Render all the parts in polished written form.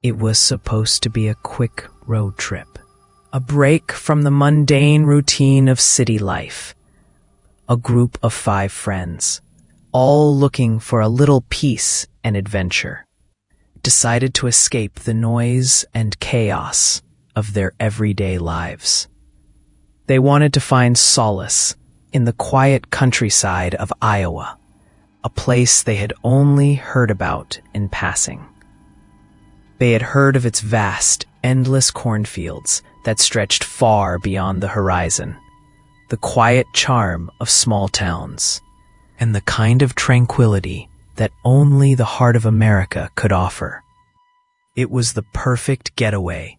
It was supposed to be a quick road trip, a break from the mundane routine of city life. A group of 5 friends, all looking for a little peace and adventure, decided to escape the noise and chaos of their everyday lives. They wanted to find solace in the quiet countryside of Iowa, a place they had only heard about in passing. They had heard of its vast, endless cornfields that stretched far beyond the horizon, the quiet charm of small towns, and the kind of tranquility that only the heart of America could offer. It was the perfect getaway,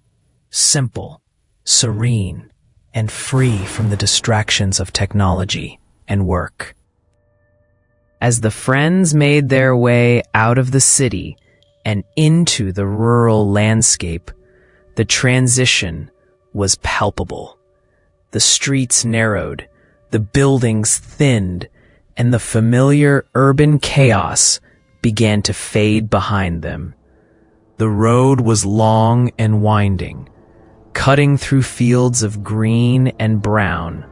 simple, serene, and free from the distractions of technology and work. As the friends made their way out of the city and into the rural landscape, the transition was palpable. The streets narrowed, the buildings thinned, and the familiar urban chaos began to fade behind them. The road was long and winding, cutting through fields of green and brown,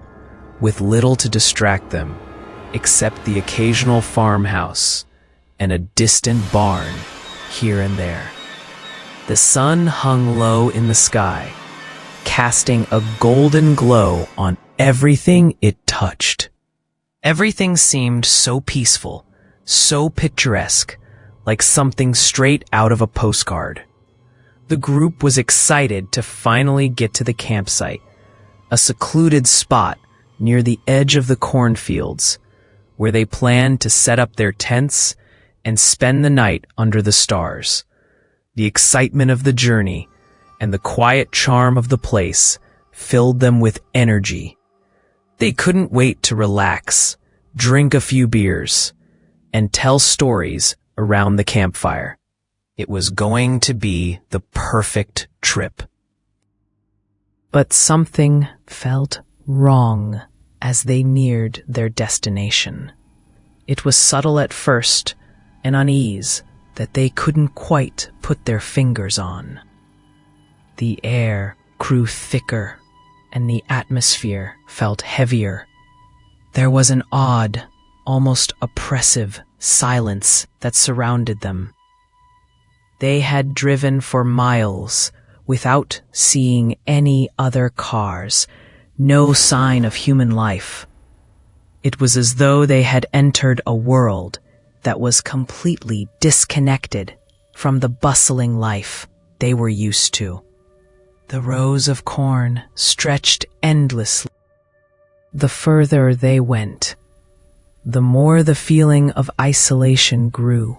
with little to distract them except the occasional farmhouse and a distant barn here and there. The sun hung low in the sky, casting a golden glow on everything it touched. Everything seemed so peaceful, so picturesque, like something straight out of a postcard. The group was excited to finally get to the campsite, a secluded spot near the edge of the cornfields, where they planned to set up their tents and spend the night under the stars. The excitement of the journey and the quiet charm of the place filled them with energy. They couldn't wait to relax, drink a few beers, and tell stories around the campfire. It was going to be the perfect trip. But something felt wrong as they neared their destination. It was subtle at first, an unease that they couldn't quite put their fingers on. The air grew thicker, and the atmosphere felt heavier. There was an odd, almost oppressive silence that surrounded them. They had driven for miles without seeing any other cars, no sign of human life. It was as though they had entered a world that was completely disconnected from the bustling life they were used to. The rows of corn stretched endlessly. The further they went, the more the feeling of isolation grew.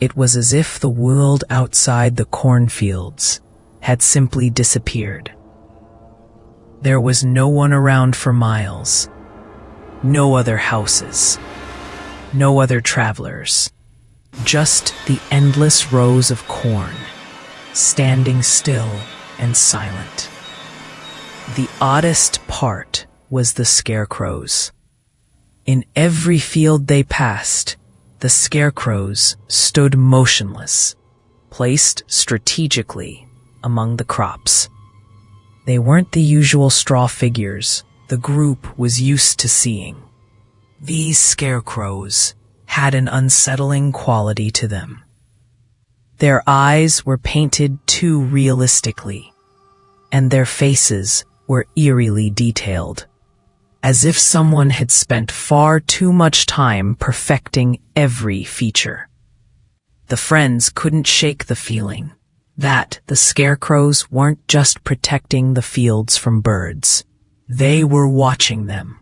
It was as if the world outside the cornfields had simply disappeared. There was no one around for miles, no other houses, no other travelers, just the endless rows of corn, standing still and silent. The oddest part was the scarecrows. In every field they passed, the scarecrows stood motionless, placed strategically among the crops. They weren't the usual straw figures the group was used to seeing. These scarecrows had an unsettling quality to them. Their eyes were painted too realistically, and their faces were eerily detailed, as if someone had spent far too much time perfecting every feature. The friends couldn't shake the feeling that the scarecrows weren't just protecting the fields from birds. They were watching them.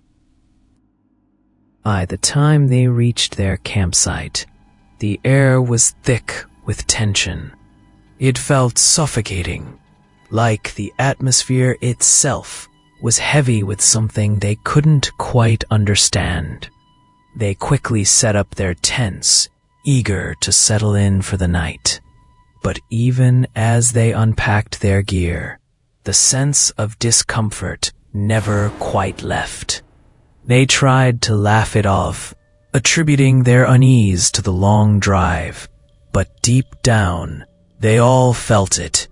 By the time they reached their campsite, the air was thick with tension. It felt suffocating, like the atmosphere itself was heavy with something they couldn't quite understand. They quickly set up their tents, eager to settle in for the night. But even as they unpacked their gear, the sense of discomfort never quite left. They tried to laugh it off, attributing their unease to the long drive, but deep down, They all felt it,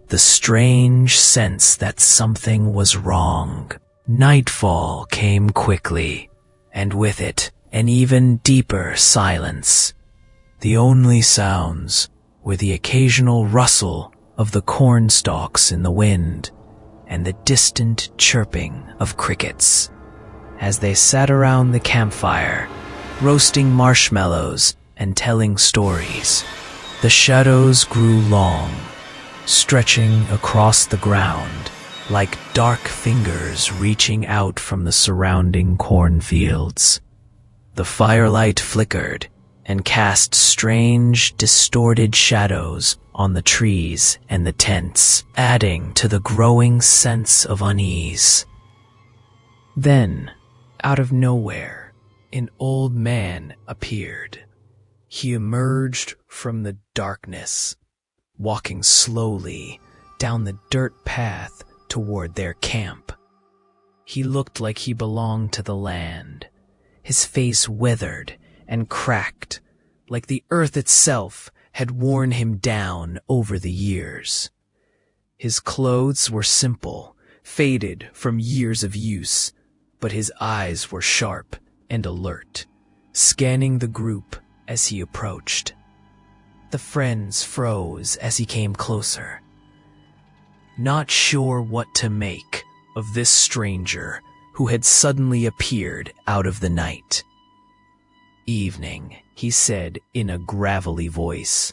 the strange sense that something was wrong. Nightfall came quickly, and with it, an even deeper silence. The only sounds were the occasional rustle of the corn stalks in the wind and the distant chirping of crickets. As they sat around the campfire, roasting marshmallows and telling stories, the shadows grew long, stretching across the ground like dark fingers reaching out from the surrounding cornfields. The firelight flickered and cast strange, distorted shadows on the trees and the tents, adding to the growing sense of unease. Then, out of nowhere, an old man appeared. He emerged from the darkness, walking slowly down the dirt path toward their camp. He looked like he belonged to the land, his face withered and cracked, like the earth itself had worn him down over the years. His clothes were simple, faded from years of use, but his eyes were sharp and alert, scanning the group as he approached. The friends froze as he came closer, not sure what to make of this stranger who had suddenly appeared out of the night. "Evening," he said in a gravelly voice,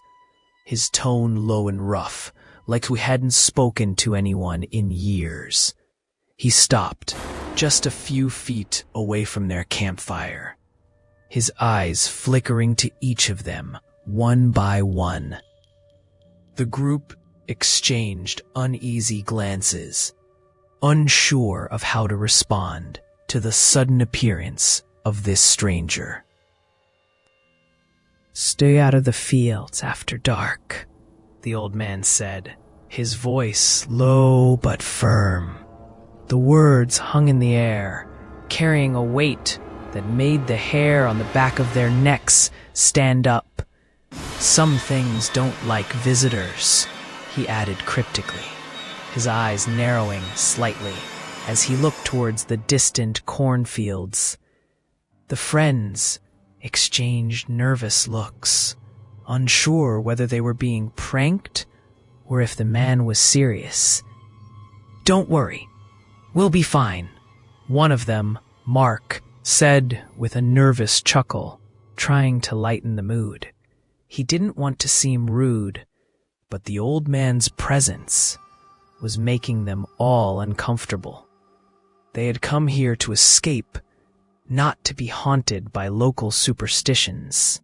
his tone low and rough, like we hadn't spoken to anyone in years. He stopped, just a few feet away from their campfire, his eyes flickering to each of them, one by one. The group exchanged uneasy glances, unsure of how to respond to the sudden appearance of this stranger. "Stay out of the fields after dark," the old man said, his voice low but firm. The words hung in the air, carrying a weight that made the hair on the back of their necks stand up. "Some things don't like visitors," he added cryptically, his eyes narrowing slightly as he looked towards the distant cornfields. The friends exchanged nervous looks, unsure whether they were being pranked or if the man was serious. "Don't worry, we'll be fine," one of them, Mark, said with a nervous chuckle, trying to lighten the mood. He didn't want to seem rude, but the old man's presence was making them all uncomfortable. They had come here to escape, not to be haunted by local superstitions.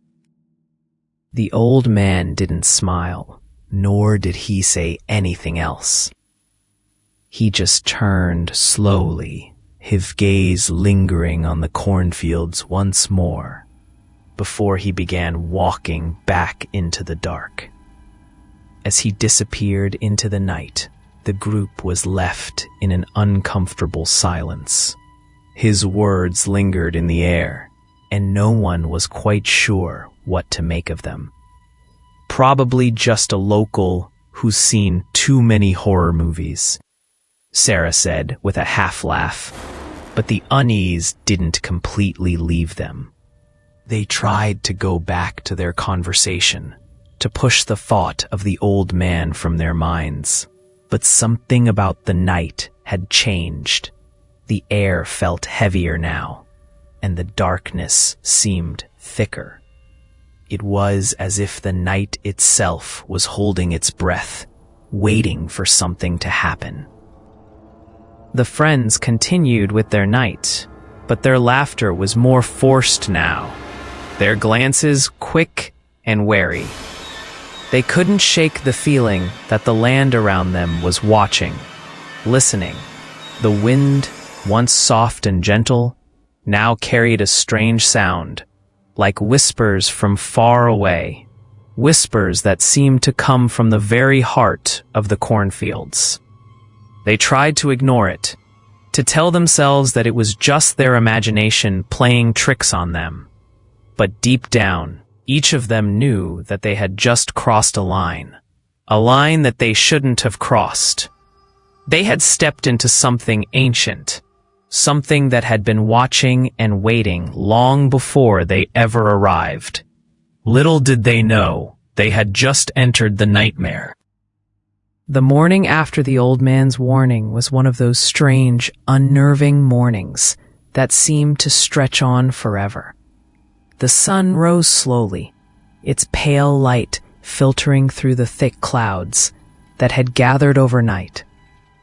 The old man didn't smile, nor did he say anything else. He just turned slowly, his gaze lingering on the cornfields once more, before he began walking back into the dark. As he disappeared into the night, the group was left in an uncomfortable silence. His words lingered in the air, and no one was quite sure what to make of them. Probably just a local who's seen too many horror movies, Sarah said with a half-laugh, but the unease didn't completely leave them. They tried to go back to their conversation, to push the thought of the old man from their minds, but something about the night had changed. The air felt heavier now, and the darkness seemed thicker. It was as if the night itself was holding its breath, waiting for something to happen. The friends continued with their night, but their laughter was more forced now, their glances quick and wary. They couldn't shake the feeling that the land around them was watching, listening. The wind, once soft and gentle, now carried a strange sound, like whispers from far away, whispers that seemed to come from the very heart of the cornfields. They tried to ignore it, to tell themselves that it was just their imagination playing tricks on them. But deep down, each of them knew that they had just crossed a a line that they shouldn't have crossed. They had stepped into something ancient, something that had been watching and waiting long before they ever arrived. Little did they know, they had just entered the nightmare. The morning after the old man's warning was one of those strange, unnerving mornings that seemed to stretch on forever. The sun rose slowly, its pale light filtering through the thick clouds that had gathered overnight,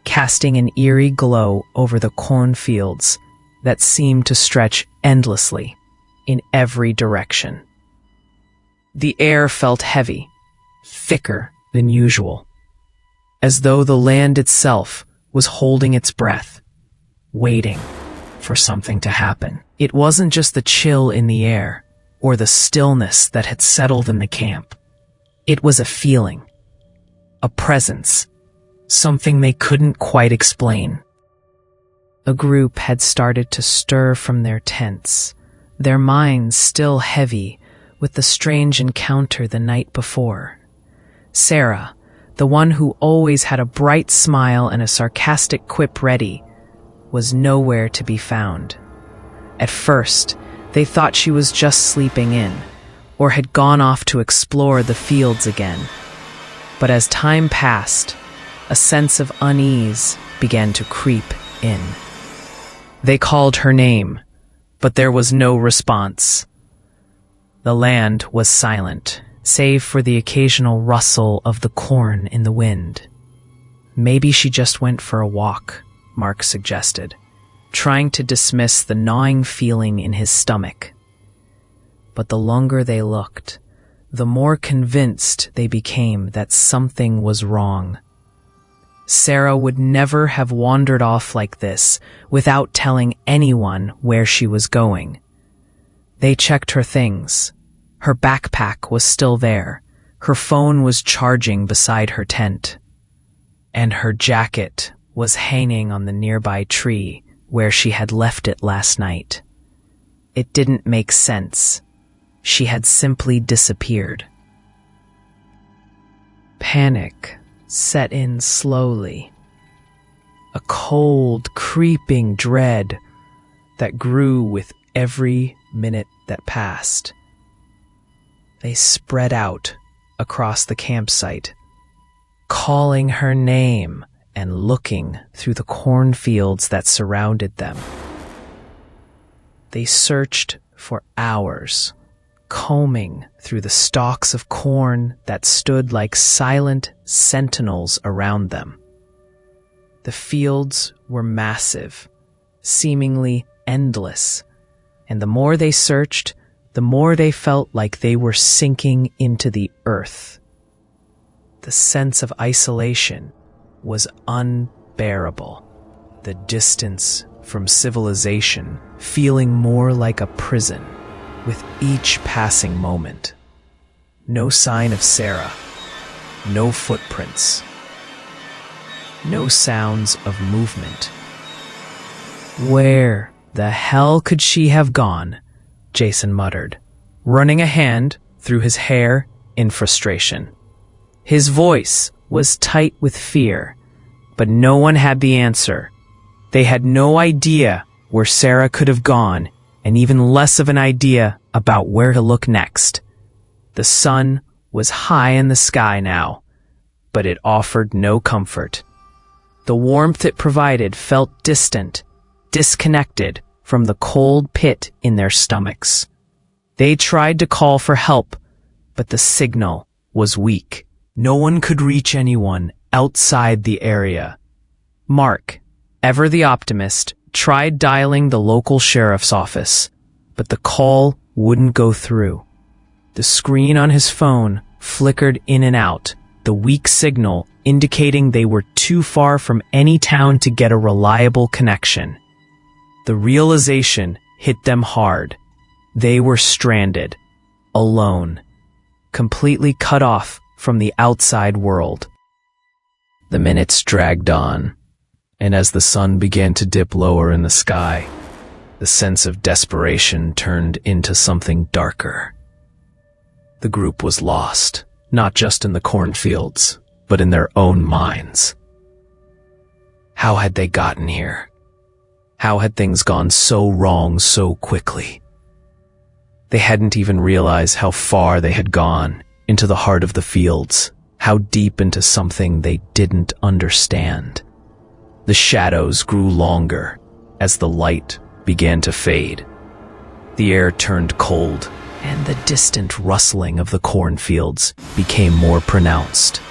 casting an eerie glow over the cornfields that seemed to stretch endlessly in every direction. The air felt heavy, thicker than usual, as though the land itself was holding its breath, waiting for something to happen. It wasn't just the chill in the air or the stillness that had settled in the camp. It was a feeling, a presence, something they couldn't quite explain. A group had started to stir from their tents, their minds still heavy with the strange encounter the night before. Sarah, the one who always had a bright smile and a sarcastic quip ready, was nowhere to be found. At first, they thought she was just sleeping in, or had gone off to explore the fields again. But as time passed, a sense of unease began to creep in. They called her name, but there was no response. The land was silent, save for the occasional rustle of the corn in the wind. Maybe she just went for a walk, Mark suggested, trying to dismiss the gnawing feeling in his stomach. But the longer they looked, the more convinced they became that something was wrong. Sarah would never have wandered off like this without telling anyone where she was going. They checked her things. Her backpack was still there. Her phone was charging beside her tent. And her jacket was hanging on the nearby tree where she had left it last night. It didn't make sense. She had simply disappeared. Panic set in slowly. A cold, creeping dread that grew with every minute that passed. They spread out across the campsite, calling her name and looking through the cornfields that surrounded them. They searched for hours, combing through the stalks of corn that stood like silent sentinels around them. The fields were massive, seemingly endless, and the more they searched, the more they felt like they were sinking into the earth. The sense of isolation was unbearable, the distance from civilization feeling more like a prison with each passing moment. No sign of Sarah, no footprints, no sounds of movement. Where the hell could she have gone? Jason muttered, running a hand through his hair in frustration. His voice was tight with fear, but no one had the answer. They had no idea where Sarah could have gone, and even less of an idea about where to look next. The sun was high in the sky now, but it offered no comfort. The warmth it provided felt distant, disconnected from the cold pit in their stomachs. They tried to call for help, but the signal was weak. No one could reach anyone outside the area. Mark, ever the optimist, tried dialing the local sheriff's office, but the call wouldn't go through. The screen on his phone flickered in and out, the weak signal indicating they were too far from any town to get a reliable connection. The realization hit them hard. They were stranded, alone, completely cut off from the outside world. The minutes dragged on, and as the sun began to dip lower in the sky, the sense of desperation turned into something darker. The group was lost, not just in the cornfields, but in their own minds. How had they gotten here? How had things gone so wrong so quickly? They hadn't even realized how far they had gone into the heart of the fields, how deep into something they didn't understand. The shadows grew longer as the light began to fade. The air turned cold, and the distant rustling of the cornfields became more pronounced,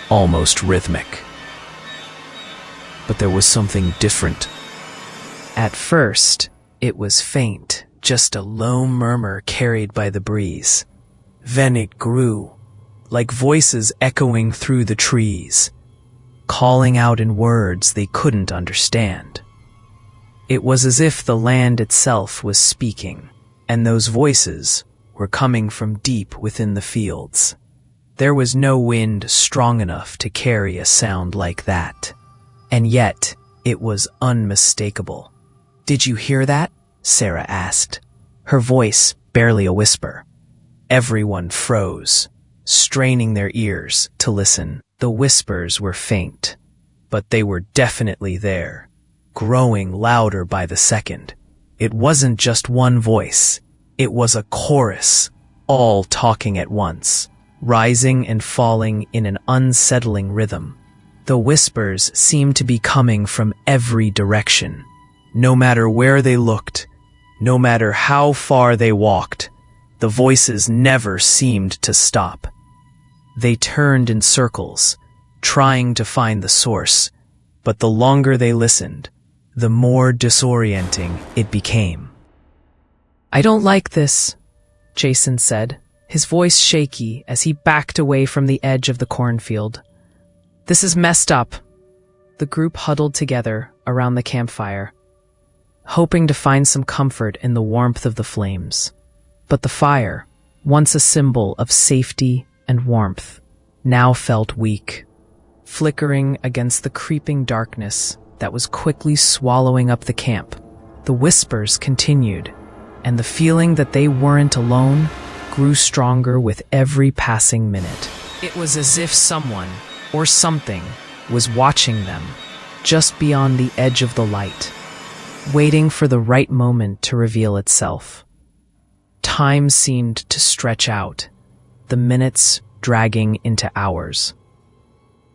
almost rhythmic. But there was something different. At first, it was faint, just a low murmur carried by the breeze. Then it grew, like voices echoing through the trees, calling out in words they couldn't understand. It was as if the land itself was speaking, and those voices were coming from deep within the fields. There was no wind strong enough to carry a sound like that, and yet it was unmistakable. "Did you hear that?" Sarah asked, her voice barely a whisper. Everyone froze, straining their ears to listen. The whispers were faint, but they were definitely there, growing louder by the second. It wasn't just one voice. It was a chorus, all talking at once, rising and falling in an unsettling rhythm. The whispers seemed to be coming from every direction. No matter where they looked, no matter how far they walked, the voices never seemed to stop. They turned in circles, trying to find the source, but the longer they listened, the more disorienting it became. "I don't like this," Jason said, his voice shaky as he backed away from the edge of the cornfield. "This is messed up." The group huddled together around the campfire, hoping to find some comfort in the warmth of the flames. But the fire, once a symbol of safety and warmth, now felt weak, flickering against the creeping darkness that was quickly swallowing up the camp. The whispers continued, and the feeling that they weren't alone grew stronger with every passing minute. It was as if someone, or something, was watching them, just beyond the edge of the light, waiting for the right moment to reveal itself. Time seemed to stretch out, the minutes dragging into hours.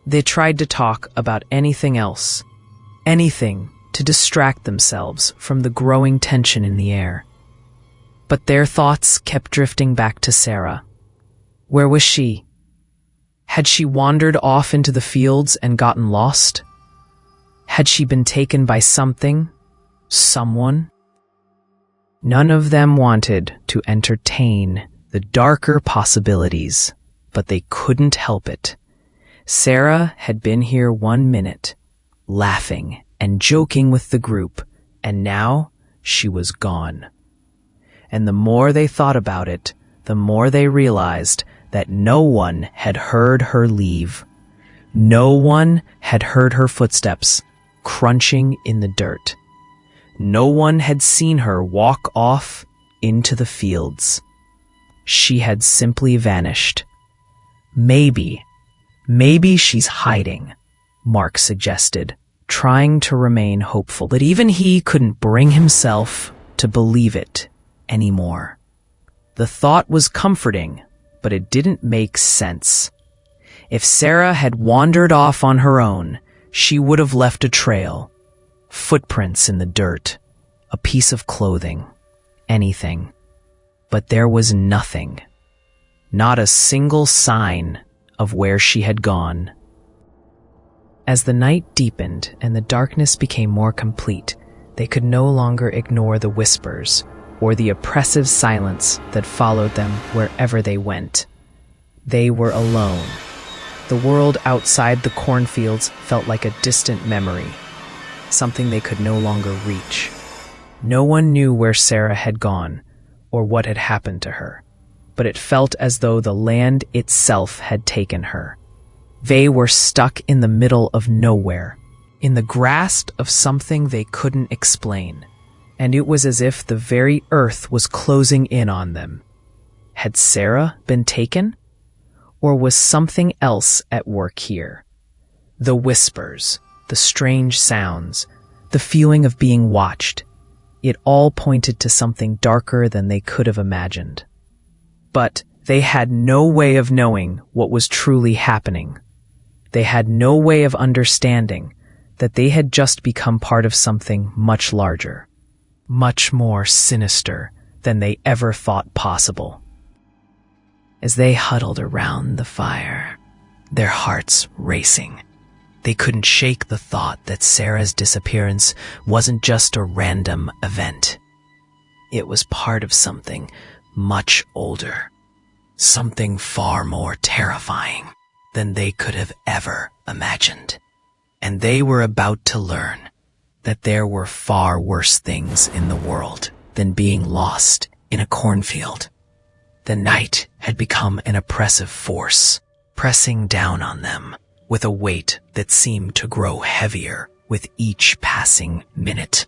They tried to talk about anything else, anything to distract themselves from the growing tension in the air. But their thoughts kept drifting back to Sarah. Where was she? Had she wandered off into the fields and gotten lost? Had she been taken by something? Someone? None of them wanted to entertain the darker possibilities, but they couldn't help it. Sarah had been here 1 minute, laughing and joking with the group, and now she was gone. And the more they thought about it, the more they realized that no one had heard her leave. No one had heard her footsteps crunching in the dirt. No one had seen her walk off into the fields. She had simply vanished. Maybe she's hiding, Mark suggested, trying to remain hopeful, but even he couldn't bring himself to believe it anymore. The thought was comforting, but it didn't make sense. If Sarah had wandered off on her own, she would have left a trail, footprints in the dirt, a piece of clothing, anything. But there was nothing, not a single sign of where she had gone. As the night deepened and the darkness became more complete, they could no longer ignore the whispers or the oppressive silence that followed them wherever they went. They were alone. The world outside the cornfields felt like a distant memory, something they could no longer reach. No one knew where Sarah had gone or what had happened to her, but it felt as though the land itself had taken her. They were stuck in the middle of nowhere, in the grasp of something they couldn't explain, and it was as if the very earth was closing in on them. Had Sarah been taken? or was something else at work here? The whispers, the strange sounds, the feeling of being watched, it all pointed to something darker than they could have imagined. But they had no way of knowing what was truly happening. They had no way of understanding that they had just become part of something much larger, much more sinister than they ever thought possible. As they huddled around the fire, their hearts racing, they couldn't shake the thought that Sarah's disappearance wasn't just a random event. It was part of something much older, something far more terrifying than they could have ever imagined. And they were about to learn that there were far worse things in the world than being lost in a cornfield. The night had become an oppressive force, pressing down on them with a weight that seemed to grow heavier with each passing minute.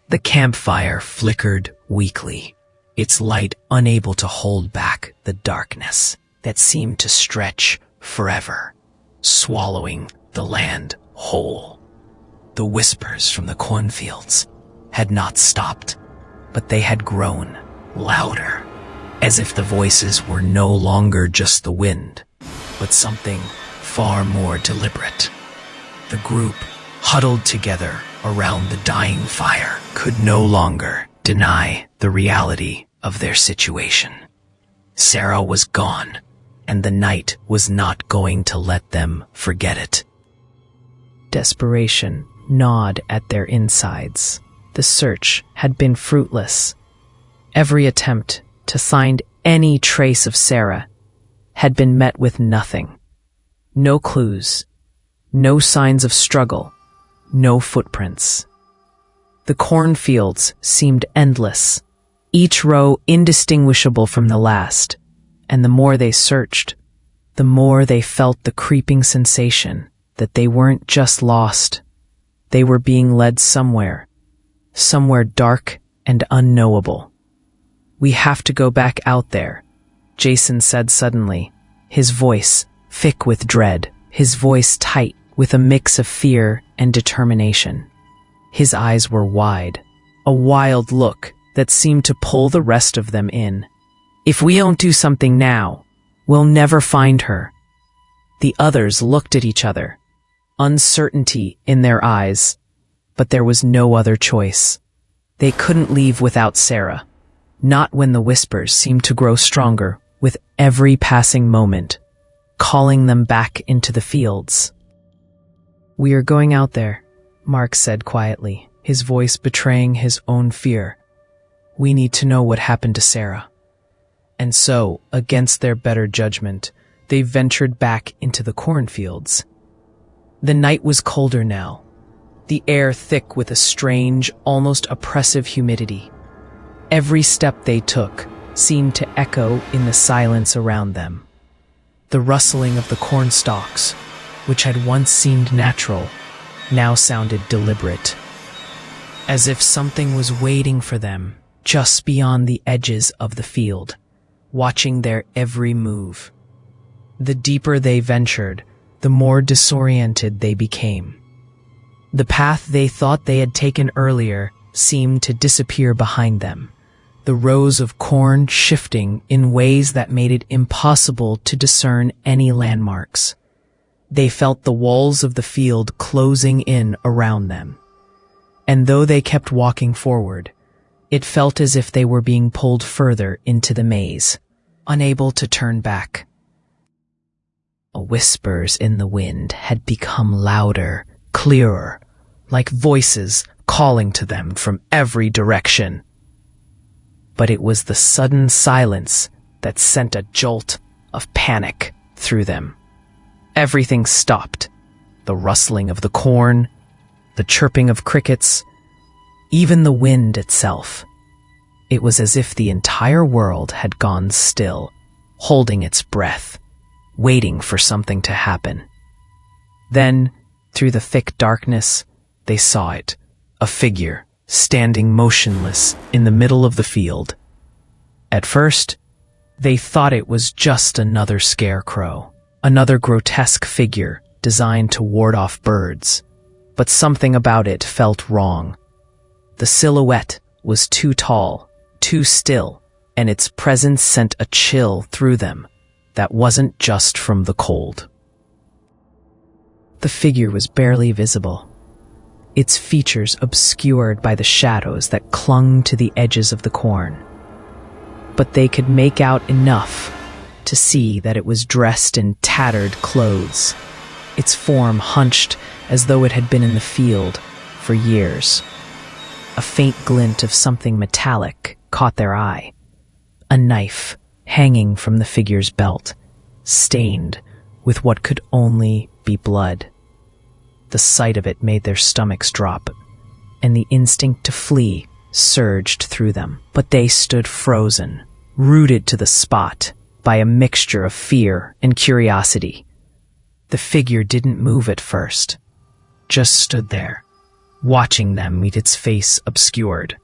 The campfire flickered weakly, its light unable to hold back the darkness that seemed to stretch forever, swallowing the land whole. The whispers from the cornfields had not stopped, but they had grown louder, as if the voices were no longer just the wind, but something far more deliberate. The group, huddled together around the dying fire, could no longer deny the reality of their situation. Sarah was gone, and the night was not going to let them forget it. Desperation gnawed at their insides. The search had been fruitless. Every attempt to find any trace of Sarah had been met with nothing. No clues, no signs of struggle, no footprints. The cornfields seemed endless, each row indistinguishable from the last, and the more they searched, the more they felt the creeping sensation that they weren't just lost. They were being led somewhere dark and unknowable. "We have to go back out there," Jason said suddenly, his voice thick with dread, his voice tight with a mix of fear and determination. His eyes were wide, a wild look that seemed to pull the rest of them in. "If we don't do something now, we'll never find her." The others looked at each other, uncertainty in their eyes, but there was no other choice. They couldn't leave without Sarah, not when the whispers seemed to grow stronger with every passing moment, calling them back into the fields. "We are going out there," Mark said quietly, his voice betraying his own fear. "We need to know what happened to Sarah." And so, against their better judgment, they ventured back into the cornfields. The night was colder now, the air thick with a strange, almost oppressive humidity. Every step they took seemed to echo in the silence around them. The rustling of the corn stalks, which had once seemed natural, now sounded deliberate, as if something was waiting for them just beyond the edges of the field, watching their every move. The deeper they ventured, the more disoriented they became. The path they thought they had taken earlier seemed to disappear behind them, the rows of corn shifting in ways that made it impossible to discern any landmarks. They felt the walls of the field closing in around them. And though they kept walking forward, it felt as if they were being pulled further into the maze, unable to turn back. Whispers in the wind had become louder, clearer, like voices calling to them from every direction. But it was the sudden silence that sent a jolt of panic through them. Everything stopped. The rustling of the corn, the chirping of crickets, even the wind itself. It was as if the entire world had gone still, holding its breath, waiting for something to happen. Then, through the thick darkness, they saw it, a figure standing motionless in the middle of the field. At first, They thought it was just another scarecrow, another grotesque figure designed to ward off birds. But something about it felt wrong. The silhouette was too tall, too still, and its presence sent a chill through them that wasn't just from the cold. The figure was barely visible, its features obscured by the shadows that clung to the edges of the corn. But they could make out enough to see that it was dressed in tattered clothes, its form hunched as though it had been in the field for years. A faint glint of something metallic caught their eye. A knife hanging from the figure's belt, stained with what could only be blood. The sight of it made their stomachs drop, and the instinct to flee surged through them. But they stood frozen, rooted to the spot by a mixture of fear and curiosity. The figure didn't move at first, just stood there, watching them with its face obscured.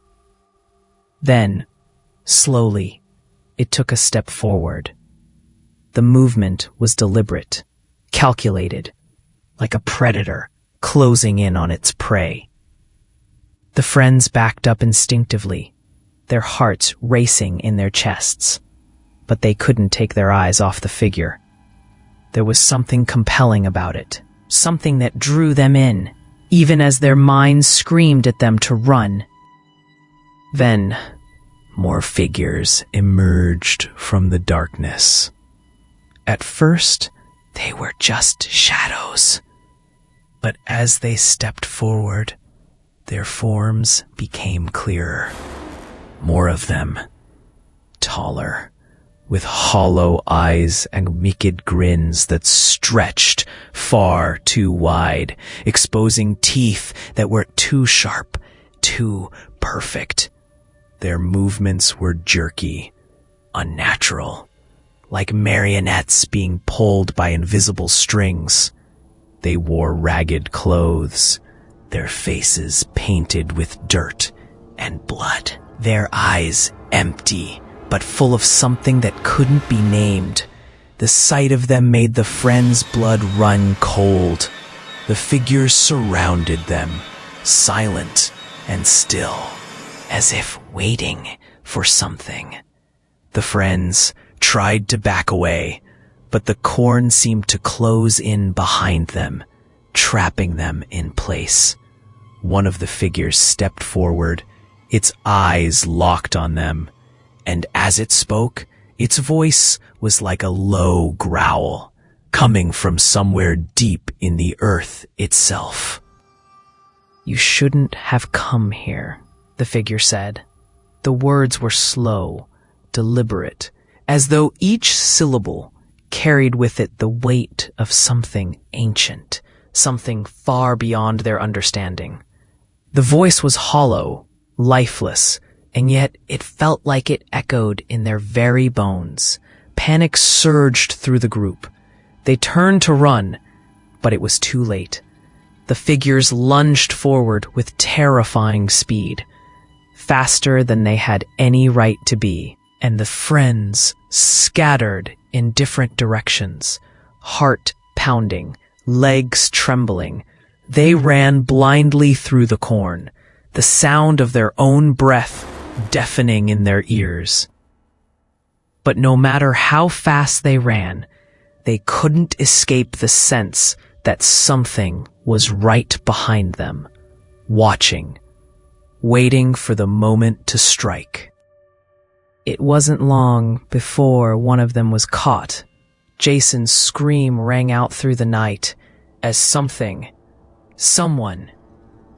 Then, slowly, it took a step forward. The movement was deliberate, calculated, like a predator closing in on its prey. The friends backed up instinctively, their hearts racing in their chests, but they couldn't take their eyes off the figure. There was something compelling about it, something that drew them in, even as their minds screamed at them to run. Then, more figures emerged from the darkness. At first, they were just shadows. But as they stepped forward, their forms became clearer. More of them, taller, with hollow eyes and wicked grins that stretched far too wide, exposing teeth that were too sharp, too perfect. Their movements were jerky, unnatural, like marionettes being pulled by invisible strings. They wore ragged clothes, their faces painted with dirt and blood, their eyes empty, but full of something that couldn't be named. The sight of them made the friends' blood run cold. The figures surrounded them, silent and still, as if waiting for something. The friends tried to back away, but the corn seemed to close in behind them, trapping them in place. One of the figures stepped forward, its eyes locked on them, and as it spoke, its voice was like a low growl, coming from somewhere deep in the earth itself. "You shouldn't have come here," the figure said. The words were slow, deliberate, as though each syllable carried with it the weight of something ancient, something far beyond their understanding. The voice was hollow, lifeless, and yet it felt like it echoed in their very bones. Panic surged through the group. They turned to run, but it was too late. The figures lunged forward with terrifying speed, faster than they had any right to be, and the friends scattered in different directions, heart pounding, legs trembling. They ran blindly through the corn, the sound of their own breath deafening in their ears. But no matter how fast they ran, they couldn't escape the sense that something was right behind them, watching, waiting for the moment to strike. It wasn't long before one of them was caught. Jason's scream rang out through the night as someone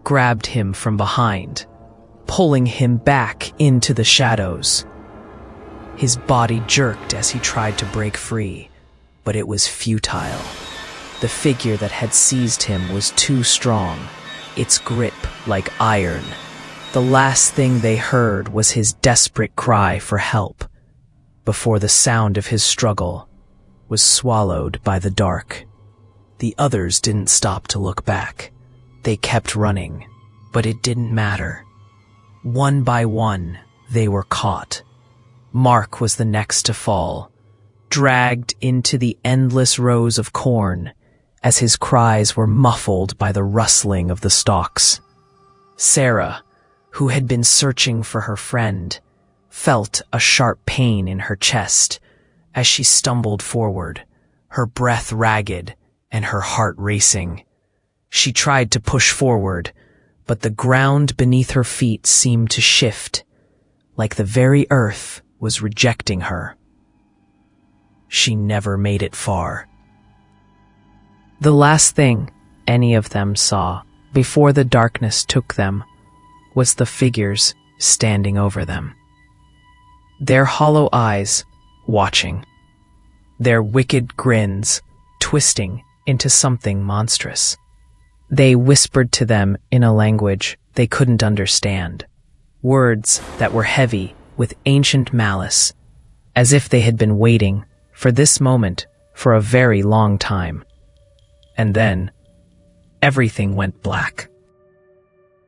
grabbed him from behind, pulling him back into the shadows. His body jerked as he tried to break free, but it was futile. The figure that had seized him was too strong, its grip like iron. The last thing they heard was his desperate cry for help, before the sound of his struggle was swallowed by the dark. The others didn't stop to look back. They kept running, but it didn't matter. One by one, they were caught. Mark was the next to fall, dragged into the endless rows of corn as his cries were muffled by the rustling of the stalks. Sarah, who had been searching for her friend, felt a sharp pain in her chest as she stumbled forward, her breath ragged and her heart racing. She tried to push forward, but the ground beneath her feet seemed to shift, like the very earth was rejecting her. She never made it far. The last thing any of them saw before the darkness took them was the figures standing over them. Their hollow eyes watching, their wicked grins twisting into something monstrous. They whispered to them in a language they couldn't understand, words that were heavy with ancient malice, as if they had been waiting for this moment for a very long time. And then, everything went black.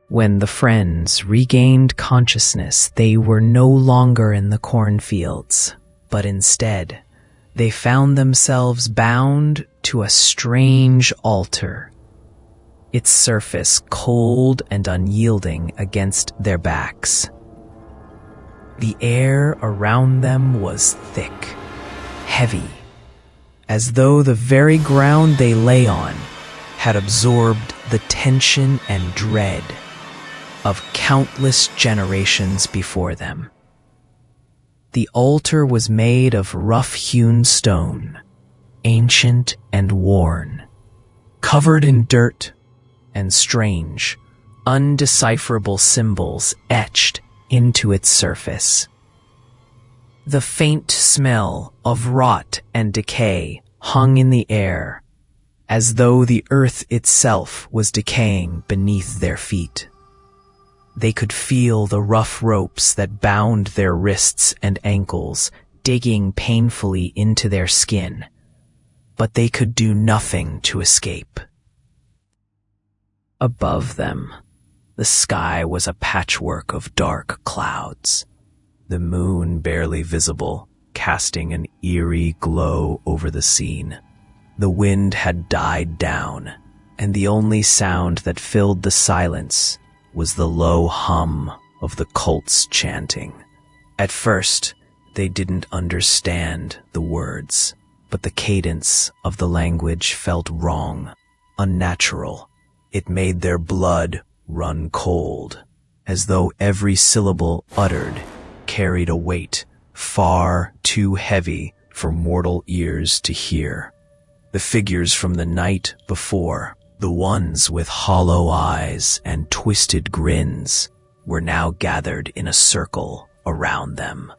When the friends regained consciousness, they were no longer in the cornfields, but instead, they found themselves bound to a strange altar, its surface cold and unyielding against their backs. The air around them was thick, heavy, as though the very ground they lay on had absorbed the tension and dread of countless generations before them. The altar was made of rough-hewn stone, ancient and worn, covered in dirt and strange, undecipherable symbols etched into its surface. The faint smell of rot and decay hung in the air, as though the earth itself was decaying beneath their feet. They could feel the rough ropes that bound their wrists and ankles digging painfully into their skin, but they could do nothing to escape. Above them, the sky was a patchwork of dark clouds, the moon barely visible, casting an eerie glow over the scene. The wind had died down, and the only sound that filled the silence was the low hum of the cults chanting. At first, they didn't understand the words, but the cadence of the language felt wrong, unnatural. It made their blood run cold, as though every syllable uttered carried a weight far too heavy for mortal ears to hear. The figures from the night before, the ones with hollow eyes and twisted grins, were now gathered in a circle around them,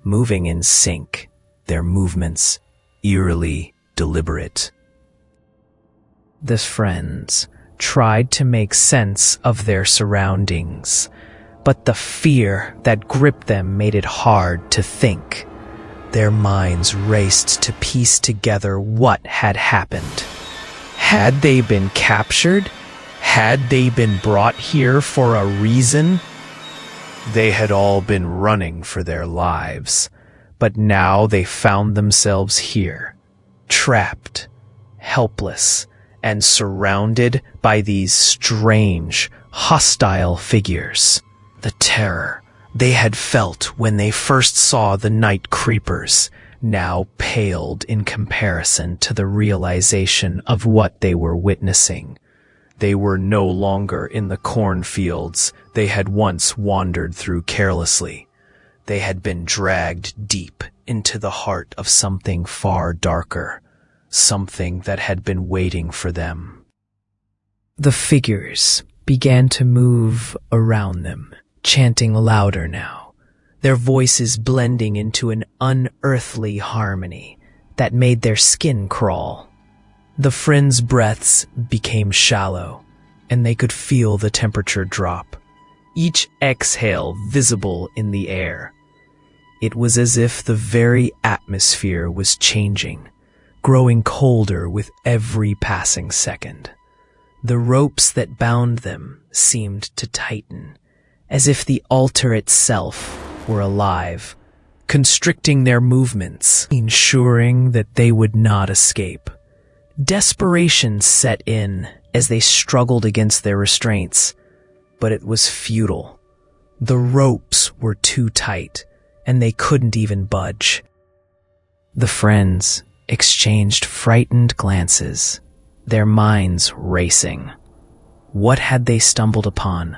moving in sync, their movements eerily deliberate. The friends tried to make sense of their surroundings, but the fear that gripped them made it hard to think. Their minds raced to piece together what had happened. Had they been captured? Had they been brought here for a reason? They had all been running for their lives, but now they found themselves here, trapped, helpless, and surrounded by these strange, hostile figures. The terror they had felt when they first saw the night creepers now paled in comparison to the realization of what they were witnessing. They were no longer in the cornfields they had once wandered through carelessly. They had been dragged deep into the heart of something far darker, something that had been waiting for them. The figures began to move around them, chanting louder now, their voices blending into an unearthly harmony that made their skin crawl. The friends' breaths became shallow, and they could feel the temperature drop, each exhale visible in the air. It was as if the very atmosphere was changing, growing colder with every passing second. The ropes that bound them seemed to tighten, as if the altar itself were alive, constricting their movements, ensuring that they would not escape. Desperation set in as they struggled against their restraints, but it was futile. The ropes were too tight, and they couldn't even budge. The friends exchanged frightened glances, their minds racing. What had they stumbled upon?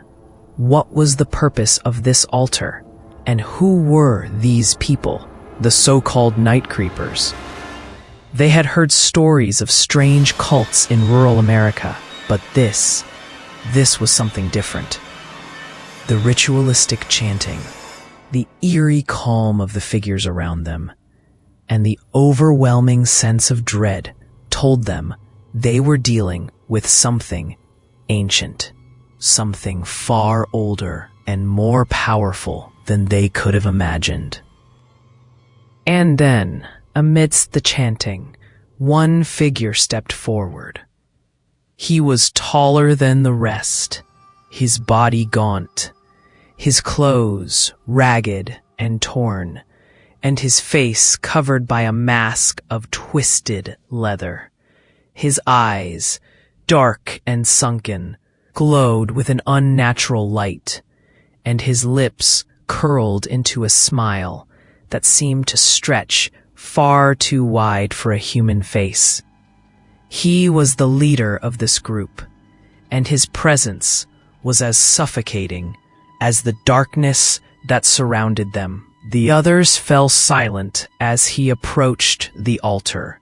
What was the purpose of this altar? And who were these people, the so-called night creepers? They had heard stories of strange cults in rural America, but this was something different. The ritualistic chanting, the eerie calm of the figures around them, and the overwhelming sense of dread told them they were dealing with something ancient, something far older and more powerful than they could have imagined. And then, amidst the chanting, one figure stepped forward. He was taller than the rest, his body gaunt, his clothes ragged and torn, and his face covered by a mask of twisted leather. His eyes, dark and sunken, glowed with an unnatural light, and his lips curled into a smile that seemed to stretch far too wide for a human face. He was the leader of this group, and his presence was as suffocating as the darkness that surrounded them. The others fell silent as he approached the altar,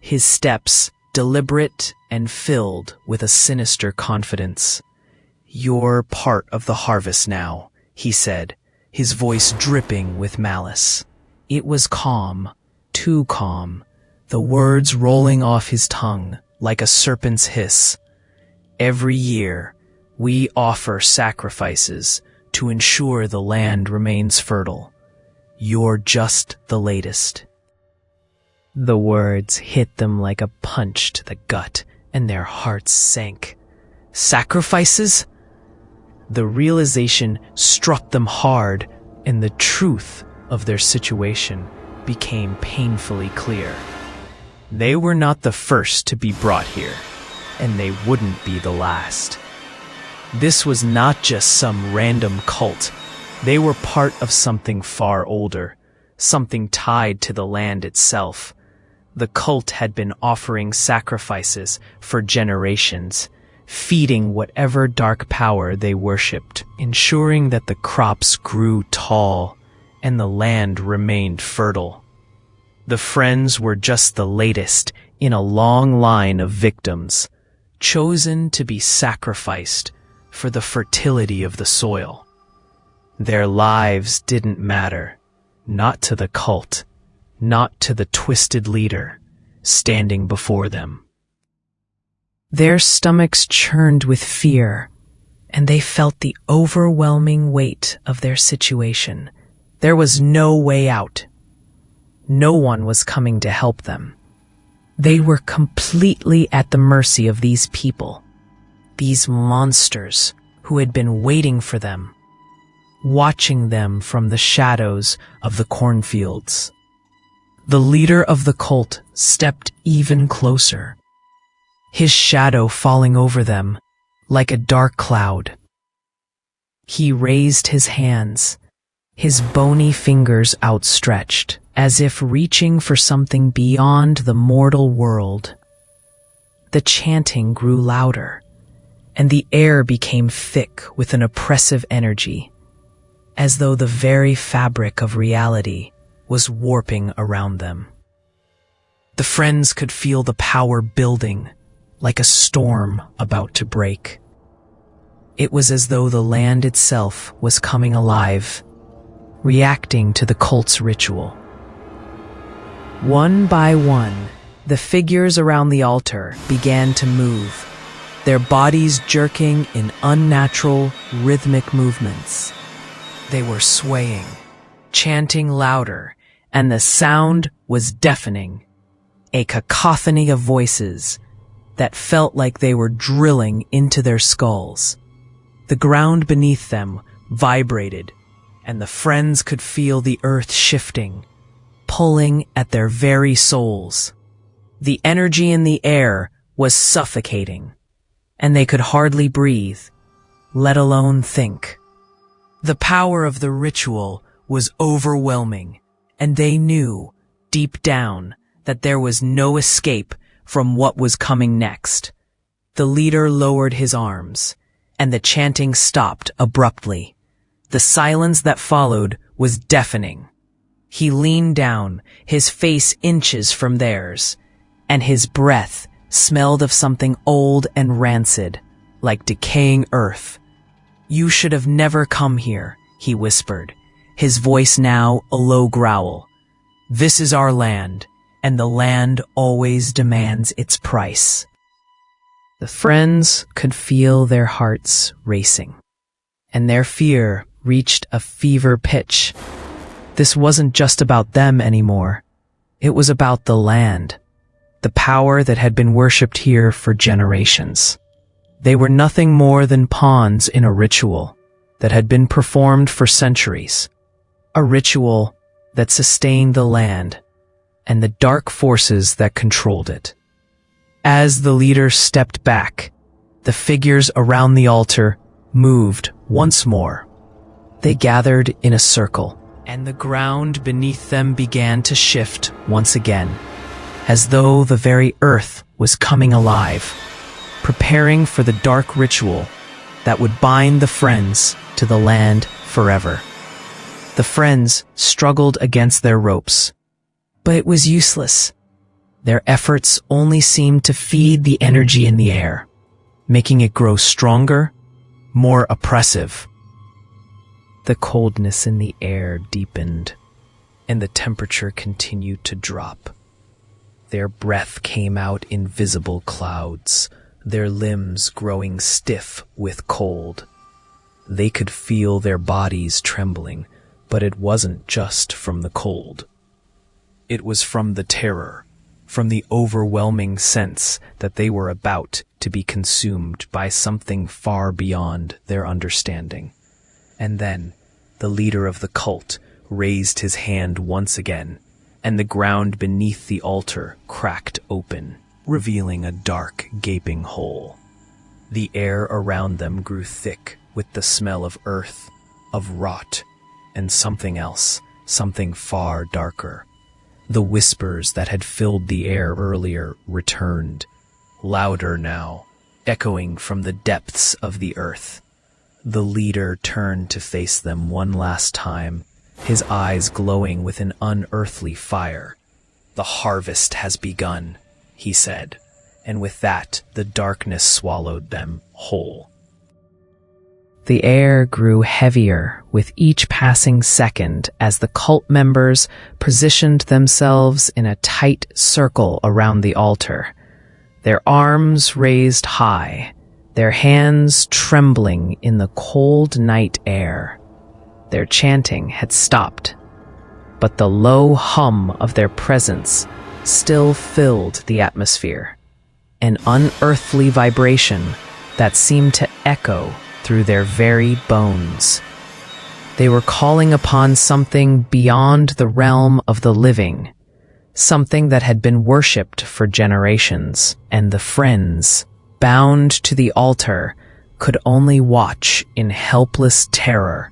his steps deliberate and filled with a sinister confidence. "You're part of the harvest now," he said, his voice dripping with malice. It was calm, too calm, the words rolling off his tongue like a serpent's hiss. "Every year, we offer sacrifices to ensure the land remains fertile. You're just the latest." The words hit them like a punch to the gut, and their hearts sank. Sacrifices? The realization struck them hard, and the truth of their situation became painfully clear. They were not the first to be brought here, and they wouldn't be the last. This was not just some random cult. They were part of something far older, something tied to the land itself. The cult had been offering sacrifices for generations, feeding whatever dark power they worshipped, ensuring that the crops grew tall and the land remained fertile. The friends were just the latest in a long line of victims, chosen to be sacrificed for the fertility of the soil. Their lives didn't matter, not to the cult, not to the twisted leader standing before them. Their stomachs churned with fear, and they felt the overwhelming weight of their situation. There was no way out. No one was coming to help them. They were completely at the mercy of these people, these monsters who had been waiting for them, watching them from the shadows of the cornfields. The leader of the cult stepped even closer, his shadow falling over them like a dark cloud. He raised his hands, his bony fingers outstretched, as if reaching for something beyond the mortal world. The chanting grew louder, and the air became thick with an oppressive energy, as though the very fabric of reality was warping around them. The friends could feel the power building, like a storm about to break. It was as though the land itself was coming alive, reacting to the cult's ritual. One by one, the figures around the altar began to move, their bodies jerking in unnatural, rhythmic movements. They were swaying, chanting louder, and the sound was deafening, a cacophony of voices that felt like they were drilling into their skulls. The ground beneath them vibrated and the friends could feel the earth shifting, pulling at their very souls. The energy in the air was suffocating, and they could hardly breathe, let alone think. The power of the ritual was overwhelming, and they knew, deep down, that there was no escape from what was coming next. The leader lowered his arms, and the chanting stopped abruptly. The silence that followed was deafening. He leaned down, his face inches from theirs, and his breath smelled of something old and rancid, like decaying earth. "You should have never come here," he whispered, his voice now a low growl. "This is our land, and the land always demands its price." The friends could feel their hearts racing, and their fear reached a fever pitch. This wasn't just about them anymore. It was about the land, the power that had been worshipped here for generations. They were nothing more than pawns in a ritual that had been performed for centuries, a ritual that sustained the land and the dark forces that controlled it. As the leader stepped back, the figures around the altar moved once more. They gathered in a circle, and the ground beneath them began to shift once again, as though the very earth was coming alive, preparing for the dark ritual that would bind the friends to the land forever. The friends struggled against their ropes, but it was useless. Their efforts only seemed to feed the energy in the air, making it grow stronger, more oppressive. The coldness in the air deepened, and the temperature continued to drop. Their breath came out in visible clouds, their limbs growing stiff with cold. They could feel their bodies trembling, but it wasn't just from the cold. It was from the terror, from the overwhelming sense that they were about to be consumed by something far beyond their understanding. And then, the leader of the cult raised his hand once again, and the ground beneath the altar cracked open, revealing a dark, gaping hole. The air around them grew thick with the smell of earth, of rot, and something else, something far darker. The whispers that had filled the air earlier returned, louder now, echoing from the depths of the earth. The leader turned to face them one last time, his eyes glowing with an unearthly fire. "The harvest has begun," he said, and with that, the darkness swallowed them whole. The air grew heavier with each passing second as the cult members positioned themselves in a tight circle around the altar, their arms raised high, their hands trembling in the cold night air. Their chanting had stopped, but the low hum of their presence still filled the atmosphere, an unearthly vibration that seemed to echo through their very bones. They were calling upon something beyond the realm of the living, something that had been worshipped for generations, and the friends, bound to the altar, could only watch in helpless terror.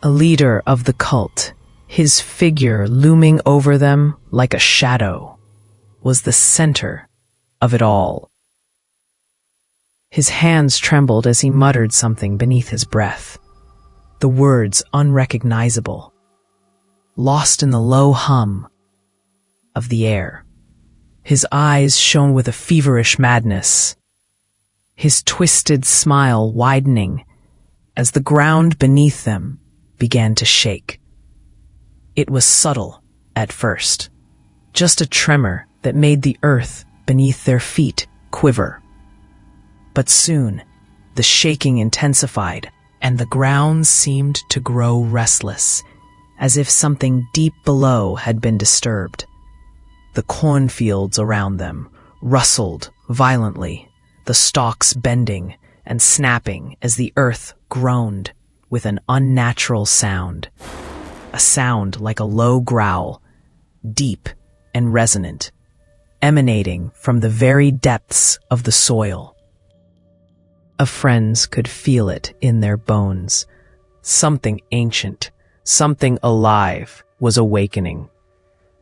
A leader of the cult, his figure looming over them like a shadow, was the center of it all. His hands trembled as he muttered something beneath his breath, the words unrecognizable, lost in the low hum of the air. His eyes shone with a feverish madness, his twisted smile widening as the ground beneath them began to shake. It was subtle at first, just a tremor that made the earth beneath their feet quiver. But soon, the shaking intensified, and the ground seemed to grow restless, as if something deep below had been disturbed. The cornfields around them rustled violently, the stalks bending and snapping as the earth groaned. with an unnatural sound. A sound like a low growl, deep and resonant, emanating from the very depths of the soil. Friends could feel it in their bones. Something ancient, something alive was awakening.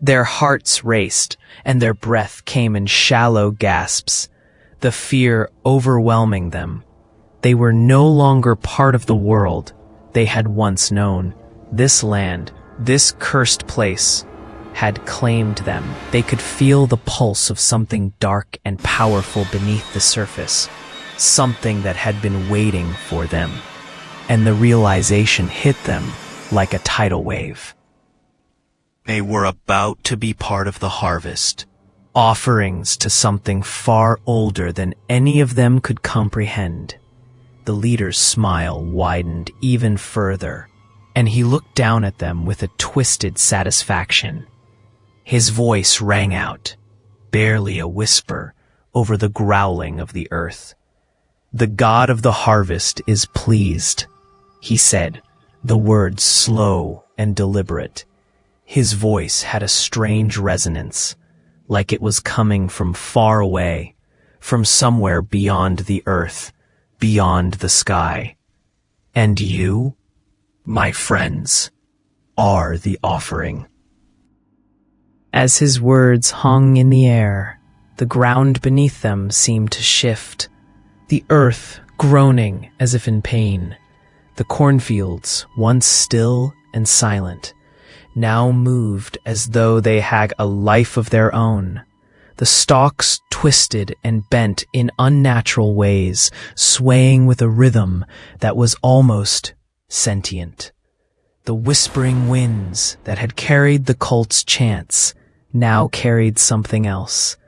Their hearts raced, and their breath came in shallow gasps, the fear overwhelming them. They were no longer part of the world they had once known. This land, this cursed place, had claimed them. They could feel the pulse of something dark and powerful beneath the surface, something that had been waiting for them, and the realization hit them like a tidal wave. They were about to be part of the harvest, offerings to something far older than any of them could comprehend. The leader's smile widened even further, and he looked down at them with a twisted satisfaction. His voice rang out, barely a whisper, over the growling of the earth. "The God of the harvest is pleased," he said, the words slow and deliberate. His voice had a strange resonance, like it was coming from far away, from somewhere beyond the earth, beyond the sky. "And you, my friends, are the offering." As his words hung in the air, the ground beneath them seemed to shift, the earth groaning as if in pain. The cornfields, once still and silent, now moved as though they had a life of their own. The stalks twisted and bent in unnatural ways, swaying with a rhythm that was almost sentient. The whispering winds that had carried the cult's chants now carried something else,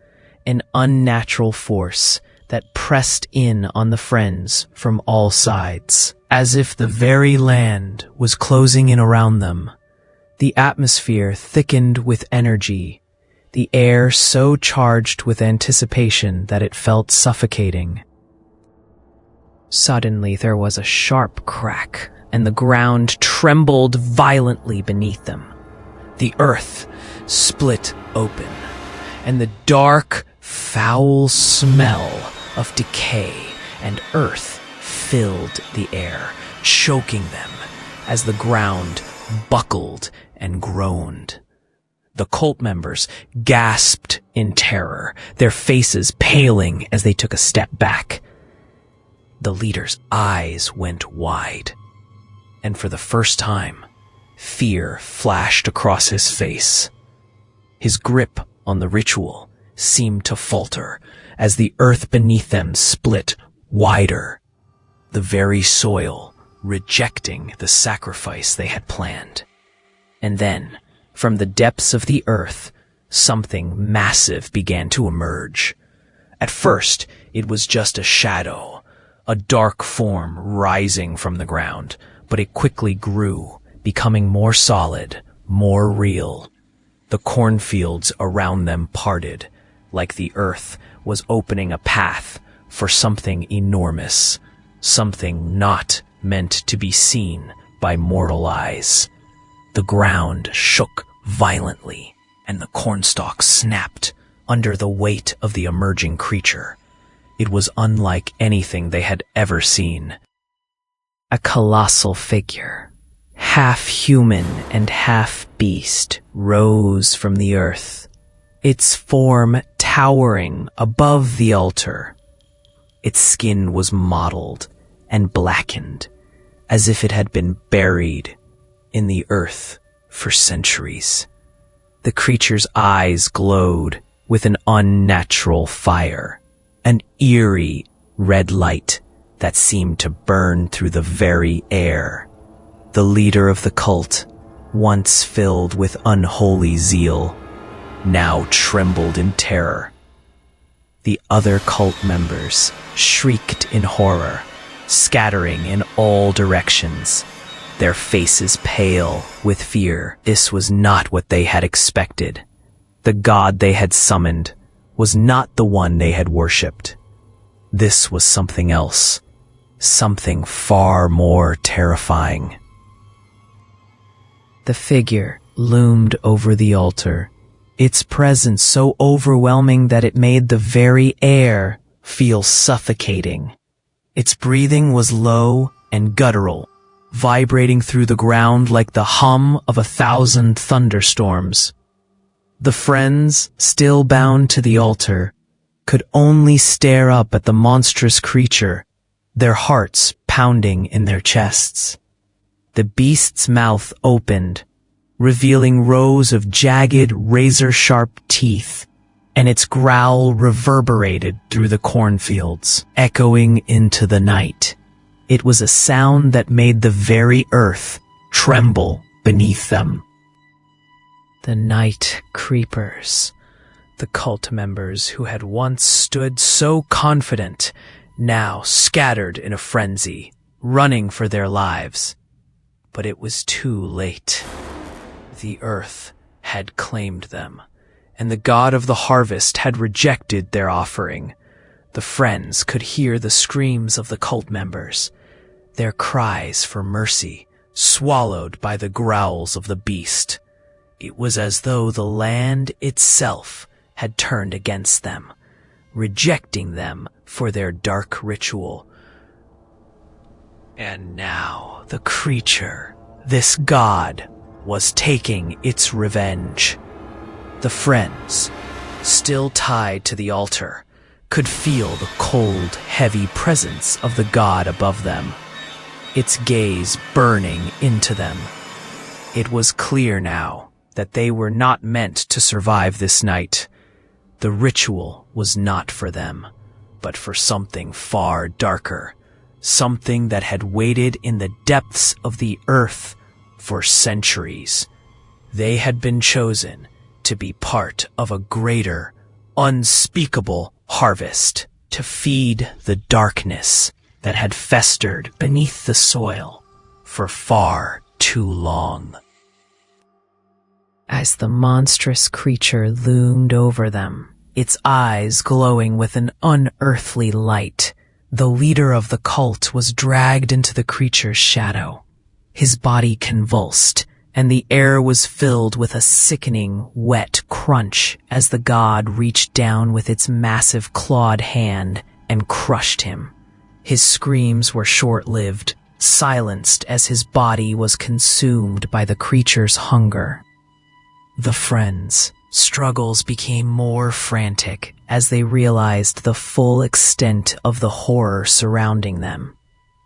an unnatural force that pressed in on the friends from all sides, as if the very land was closing in around them. The atmosphere thickened with energy, the air so charged with anticipation that it felt suffocating. Suddenly there was a sharp crack, and the ground trembled violently beneath them. The earth split open, and the dark, foul smell of decay and earth filled the air, choking them as the ground buckled and groaned. The cult members gasped in terror, their faces paling as they took a step back. The leader's eyes went wide, and for the first time, fear flashed across his face. His grip on the ritual seemed to falter as the earth beneath them split wider, the very soil rejecting the sacrifice they had planned. And then, from the depths of the earth, something massive began to emerge. At first, it was just a shadow, a dark form rising from the ground, but it quickly grew, becoming more solid, more real. The cornfields around them parted, like the earth was opening a path for something enormous, something not meant to be seen by mortal eyes. The ground shook violently, and the cornstalk snapped under the weight of the emerging creature. It was unlike anything they had ever seen. A colossal figure, half human and half beast, rose from the earth, its form towering above the altar. Its skin was mottled and blackened, as if it had been buried in the earth for centuries. The creature's eyes glowed with an unnatural fire, an eerie red light that seemed to burn through the very air. The leader of the cult, once filled with unholy zeal, now trembled in terror. The other cult members shrieked in horror, scattering in all directions, their faces pale with fear. This was not what they had expected. The god they had summoned was not the one they had worshipped. This was something else, something far more terrifying. The figure loomed over the altar, its presence so overwhelming that it made the very air feel suffocating. Its breathing was low and guttural, vibrating through the ground like the hum of 1,000 thunderstorms. The friends, still bound to the altar, could only stare up at the monstrous creature, their hearts pounding in their chests. The beast's mouth opened, revealing rows of jagged, razor-sharp teeth, and its growl reverberated through the cornfields, echoing into the night. It was a sound that made the very earth tremble beneath them. The night creepers, the cult members who had once stood so confident, now scattered in a frenzy, running for their lives. But it was too late. The earth had claimed them, and the god of the harvest had rejected their offering. The friends could hear the screams of the cult members, their cries for mercy, swallowed by the growls of the beast. It was as though the land itself had turned against them, rejecting them for their dark ritual. And now the creature, this god, was taking its revenge. The friends, still tied to the altar, could feel the cold, heavy presence of the god above them, its gaze burning into them. It was clear now that they were not meant to survive this night. The ritual was not for them, but for something far darker, something that had waited in the depths of the earth for centuries. They had been chosen to be part of a greater, unspeakable harvest, to feed the darkness that had festered beneath the soil for far too long. As the monstrous creature loomed over them, its eyes glowing with an unearthly light, the leader of the cult was dragged into the creature's shadow. His body convulsed, and the air was filled with a sickening, wet crunch as the god reached down with its massive clawed hand and crushed him. His screams were short-lived, silenced as his body was consumed by the creature's hunger. The friends' struggles became more frantic as they realized the full extent of the horror surrounding them.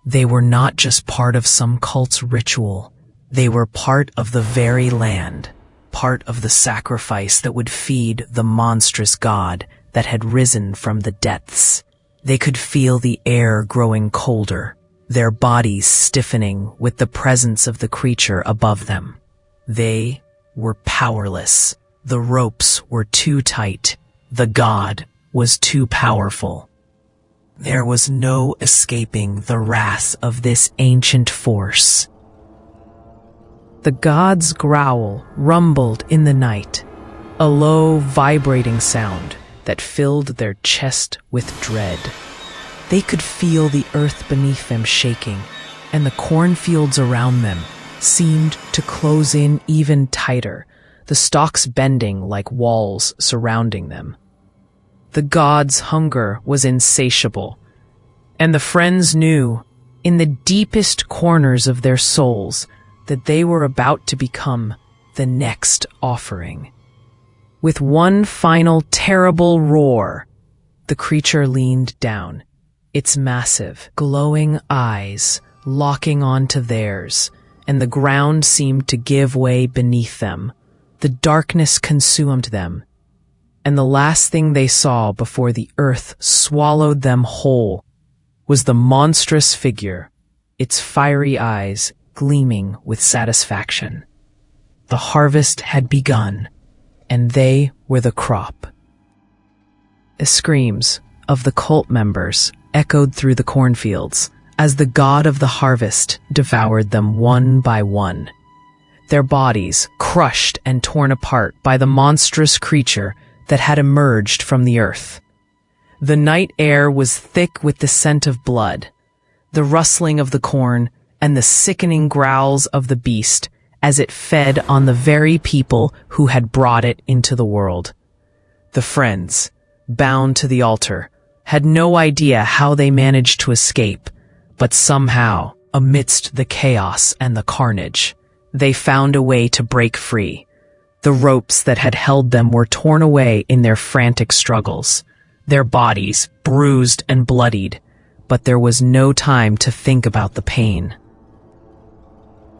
They were not just part of some cult's ritual. They were part of the very land, part of the sacrifice that would feed the monstrous god that had risen from the depths. They could feel the air growing colder, their bodies stiffening with the presence of the creature above them. They were powerless. The ropes were too tight. The god was too powerful. There was no escaping the wrath of this ancient force. The god's growl rumbled in the night, a low, vibrating sound that filled their chest with dread. They could feel the earth beneath them shaking, and the cornfields around them seemed to close in even tighter, the stalks bending like walls surrounding them. The god's hunger was insatiable, and the friends knew, in the deepest corners of their souls, that they were about to become the next offering. With one final terrible roar, the creature leaned down, its massive, glowing eyes locking onto theirs, and the ground seemed to give way beneath them. The darkness consumed them, and the last thing they saw before the earth swallowed them whole was the monstrous figure, its fiery eyes gleaming with satisfaction. The harvest had begun, and they were the crop. The screams of the cult members echoed through the cornfields as the god of the harvest devoured them one by one, their bodies crushed and torn apart by the monstrous creature that had emerged from the earth. The night air was thick with the scent of blood. the rustling of the corn, and the sickening growls of the beast as it fed on the very people who had brought it into the world. The friends, bound to the altar, had no idea how they managed to escape, but somehow, amidst the chaos and the carnage, they found a way to break free. The ropes that had held them were torn away in their frantic struggles, their bodies bruised and bloodied, but there was no time to think about the pain.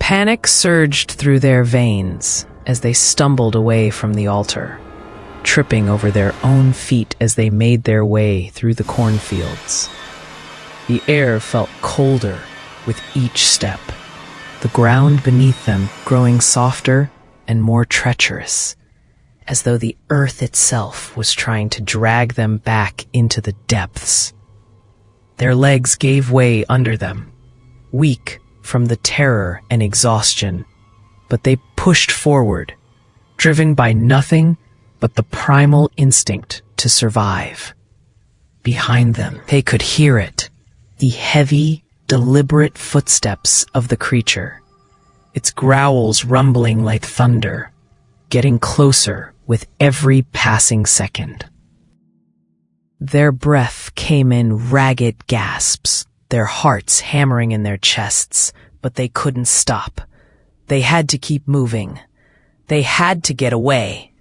Panic surged through their veins as they stumbled away from the altar, tripping over their own feet as they made their way through the cornfields. The air felt colder with each step, the ground beneath them growing softer and more treacherous, as though the earth itself was trying to drag them back into the depths. Their legs gave way under them, weak from the terror and exhaustion, but they pushed forward, driven by nothing but the primal instinct to survive. Behind them, they could hear it, the heavy, deliberate footsteps of the creature, its growls rumbling like thunder, getting closer with every passing second. Their breath came in ragged gasps, their hearts hammering in their chests, but they couldn't stop. They had to keep moving. They had to get away.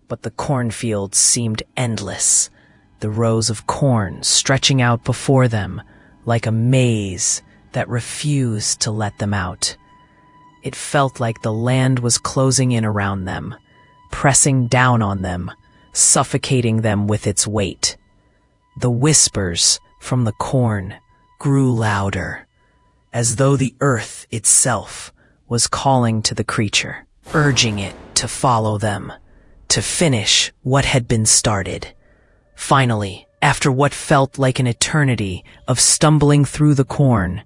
But the cornfields seemed endless, the rows of corn stretching out before them like a maze that refused to let them out. It felt like the land was closing in around them, pressing down on them, suffocating them with its weight. The whispers from the corn grew louder, as though the earth itself was calling to the creature, urging it to follow them, to finish what had been started. Finally, after what felt like an eternity of stumbling through the corn,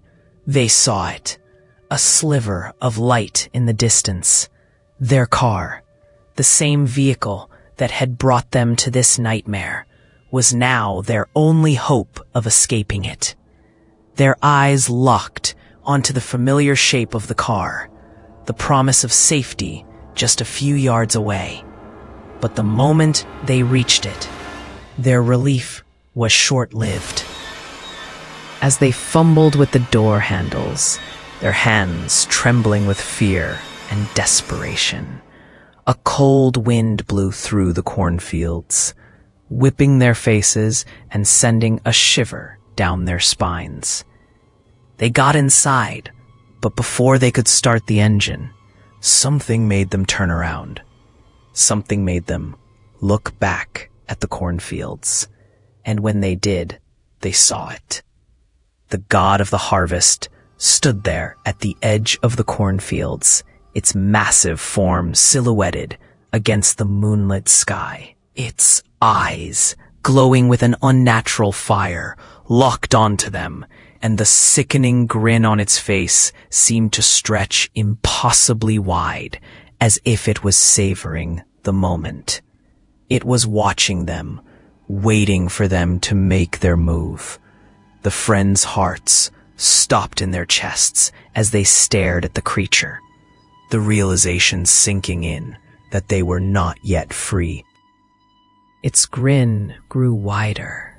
they saw it, a sliver of light in the distance. Their car, the same vehicle that had brought them to this nightmare, was now their only hope of escaping it. Their eyes locked onto the familiar shape of the car, the promise of safety just a few yards away. But the moment they reached it, their relief was short-lived. As they fumbled with the door handles, their hands trembling with fear and desperation, a cold wind blew through the cornfields, whipping their faces and sending a shiver down their spines. They got inside, but before they could start the engine, something made them turn around. Something made them look back at the cornfields, and when they did, they saw it. The god of the harvest stood there at the edge of the cornfields, its massive form silhouetted against the moonlit sky. Its eyes, glowing with an unnatural fire, locked onto them, and the sickening grin on its face seemed to stretch impossibly wide, as if it was savoring the moment. It was watching them, waiting for them to make their move. The friends' hearts stopped in their chests as they stared at the creature, the realization sinking in that they were not yet free. Its grin grew wider,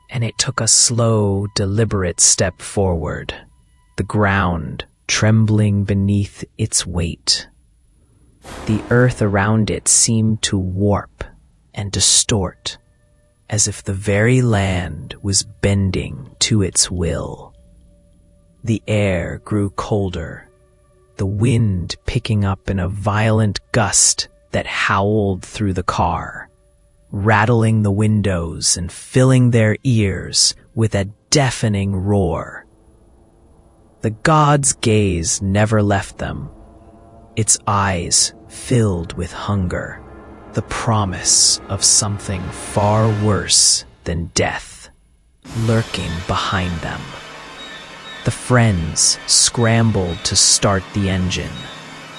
and it took a slow, deliberate step forward, the ground trembling beneath its weight. The earth around it seemed to warp and distort, as if the very land was bending to its will. The air grew colder, the wind picking up in a violent gust that howled through the car, rattling the windows and filling their ears with a deafening roar. The god's gaze never left them, its eyes filled with hunger, the promise of something far worse than death lurking behind them. The friends scrambled to start the engine,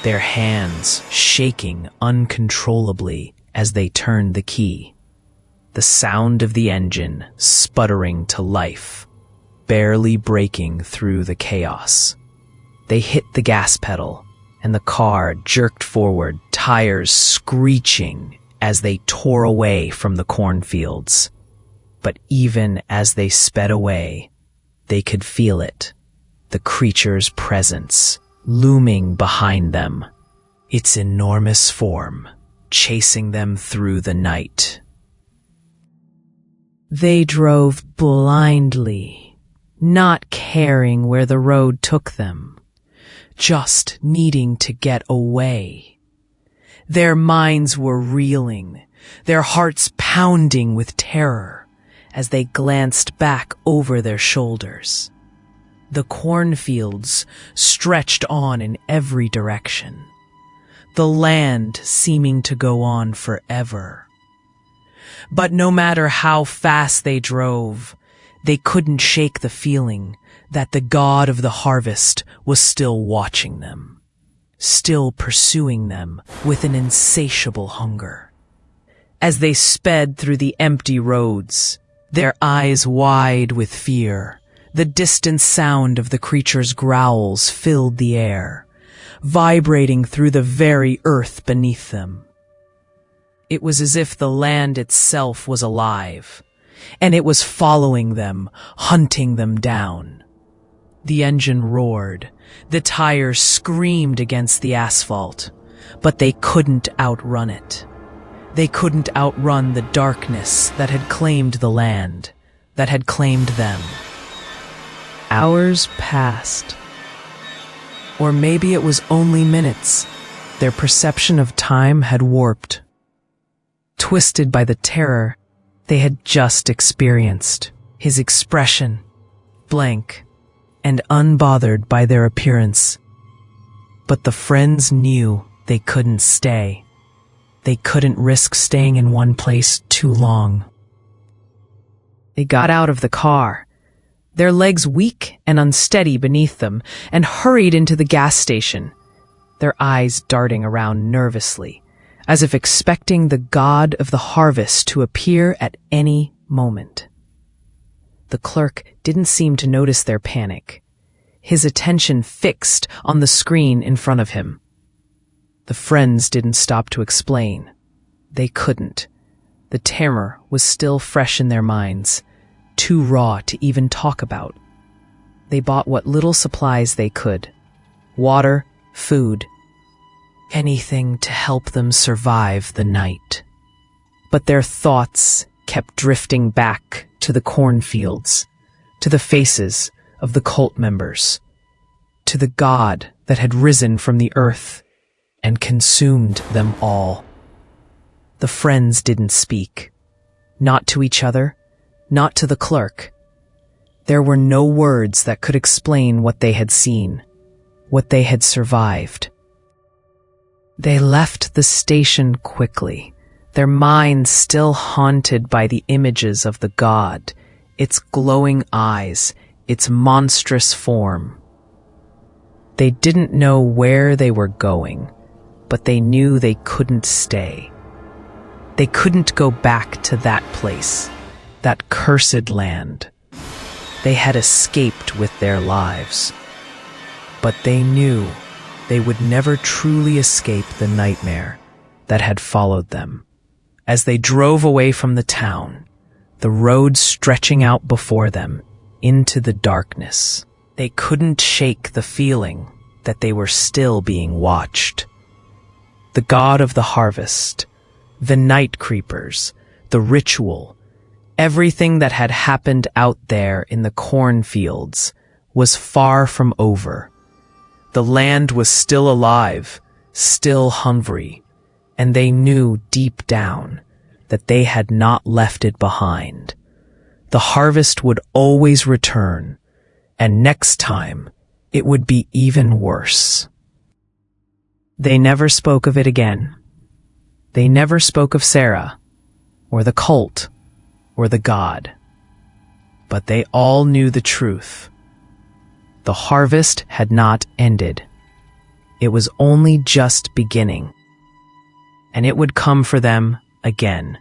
their hands shaking uncontrollably as they turned the key, the sound of the engine sputtering to life. barely breaking through the chaos. They hit the gas pedal, and the car jerked forward, tires screeching as they tore away from the cornfields. But even as they sped away, they could feel it, the creature's presence, looming behind them, its enormous form, chasing them through the night. They drove blindly, not caring where the road took them, just needing to get away. Their minds were reeling, their hearts pounding with terror as they glanced back over their shoulders. The cornfields stretched on in every direction, the land seeming to go on forever. But no matter how fast they drove, they couldn't shake the feeling that the god of the harvest was still watching them, still pursuing them with an insatiable hunger. As they sped through the empty roads, their eyes wide with fear, the distant sound of the creature's growls filled the air, vibrating through the very earth beneath them. It was as if the land itself was alive, and it was following them, hunting them down. The engine roared, the tires screamed against the asphalt, but they couldn't outrun it. They couldn't outrun the darkness that had claimed the land, that had claimed them. Hours passed. Or maybe it was only minutes. Their perception of time had warped. Twisted by the terror they had just experienced, his expression, blank and unbothered by their appearance. But the friends knew they couldn't stay. They couldn't risk staying in one place too long. They got out of the car, their legs weak and unsteady beneath them, and hurried into the gas station, their eyes darting around nervously, as if expecting the god of the harvest to appear at any moment. The clerk didn't seem to notice their panic, his attention fixed on the screen in front of him. The friends didn't stop to explain. They couldn't. The terror was still fresh in their minds, too raw to even talk about. They bought what little supplies they could: water, food, anything to help them survive the night. But their thoughts kept drifting back to the cornfields, to the faces of the cult members, to the god that had risen from the earth and consumed them all. The friends didn't speak, not to each other, not to the clerk. There were no words that could explain what they had seen, what they had survived. They left the station quickly, their minds still haunted by the images of the god, its glowing eyes, its monstrous form. They didn't know where they were going, but they knew they couldn't stay. They couldn't go back to that place, that cursed land. They had escaped with their lives, but they knew they would never truly escape the nightmare that had followed them. As they drove away from the town, the road stretching out before them into the darkness, they couldn't shake the feeling that they were still being watched. The god of the harvest, the night creepers, the ritual, everything that had happened out there in the cornfields was far from over. The land was still alive, still hungry, and they knew deep down that they had not left it behind. The harvest would always return, and next time it would be even worse. They never spoke of it again. They never spoke of Sarah, or the cult, or the god. But they all knew the truth. The harvest had not ended. It was only just beginning. And it would come for them again.